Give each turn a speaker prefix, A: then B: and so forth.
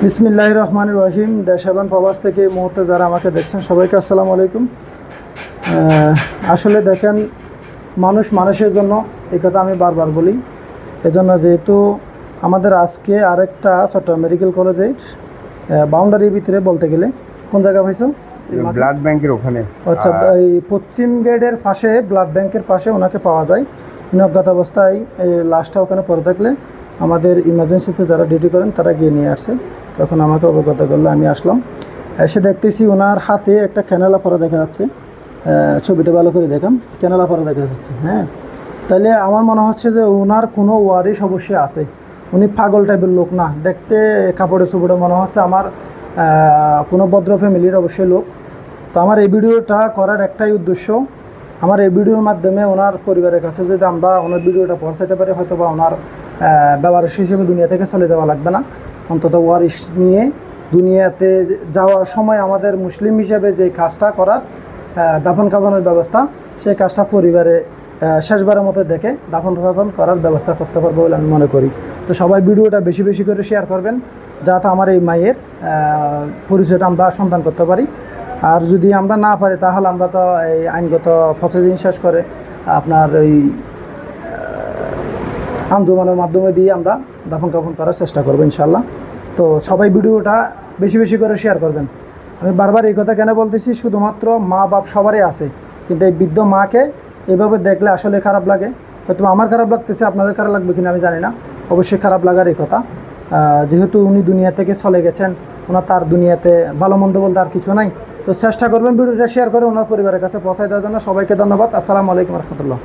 A: বিসমিল্লাহির রহমানির রহিম। দেশ এবং প্রবাস থেকে এই মুহূর্তে যারা আমাকে দেখছেন সবাইকে আসসালামু আলাইকুম। আসলে দেখেন, মানুষ মানুষের জন্য, এই কথা আমি বারবার বলি। এজন্য যেহেতু আমাদের আজকে আরেকটা চট্টগ্রাম মেডিকেল কলেজের বাউন্ডারির ভিতরে বলতে গেলে কোন জায়গা হয়েছে
B: ব্লাড ব্যাংকের ওখানে,
A: আচ্ছা, এই পশ্চিম গেটের পাশে ব্লাড ব্যাংকের পাশে ওনাকে পাওয়া যায়। উনি অজ্ঞাত অবস্থায় লাশটা ওখানে পড়ে থাকলে আমাদের ইমার্জেন্সিতে যারা ডিউটি করেন তারা গিয়ে নিয়ে আসছে। তখন আমাকে অবগত করলে আমি আসলাম। এসে দেখতেছি ওনার হাতে একটা ক্যানেলা পরা দেখা যাচ্ছে। ছবিটা ভালো করে দেখাম, ক্যানেলা পরা দেখা যাচ্ছে। হ্যাঁ, তাহলে আমার মনে হচ্ছে যে ওনার কোনো ওয়ারিশ অবশ্যই আছে। উনি পাগল টাইপের লোক না, দেখতে কাপড়ে চোপড়ে মনে হচ্ছে আমার কোনো ভদ্র ফ্যামিলির অবশ্যই লোক। তো আমার এই ভিডিওটা করার একটাই উদ্দেশ্য, আমার এই ভিডিওর মাধ্যমে ওনার পরিবারের কাছে যদি আমরা ওনার ভিডিওটা পৌঁছাতে পারি, হয়তো বা ওনার ব্যবহারিক হিসেবে দুনিয়া থেকে চলে যাওয়া লাগবে না। অন্তত ওয়ারিশ নিয়ে দুনিয়াতে যাওয়ার সময় আমাদের মুসলিম হিসেবে যে কাজটা করার, দাফন কাফনের ব্যবস্থা, সেই কাজটা পরিবারে শেষবারের মতো দেখে দাফন কাফন করার ব্যবস্থা করতে পারবো বলে আমি মনে করি। তো সবাই ভিডিওটা বেশি বেশি করে শেয়ার করবেন, যাতে আমার এই মায়ের পরিচয়টা আমরা সন্ধান করতে পারি। আর যদি আমরা না পারি তাহলে আমরা তো এই আইনগত প্রসেসিং শেষ করে আপনার এই আঞ্জুমানের মাধ্যমে দিয়ে আমরা দাফন কাফন করার চেষ্টা করবো ইনশাল্লাহ। তো সবাই ভিডিওটা বেশি বেশি করে শেয়ার করবেন। আমি বারবার এই কথা কেন বলতেছি, শুধুমাত্র মা বাপ সবারই আছে, কিন্তু এই বৃদ্ধ মাকে এভাবে দেখলে আসলে খারাপ লাগে। হয়তো আমার খারাপ লাগতেছে, আপনাদের খারাপ লাগবে কিনা আমি জানি না, অবশ্যই খারাপ লাগার এই কথা। যেহেতু উনি দুনিয়া থেকে চলে গেছেন, ওনার তার দুনিয়াতে ভালো মন্দ বলতে আর কিছু নাই। তো চেষ্টা করবেন ভিডিওটা শেয়ার করে ওনার পরিবারের কাছে পৌঁছায় দেওয়ার জন্য। সবাইকে ধন্যবাদ। আসসালামু আলাইকুম রহমতুল্লাহ।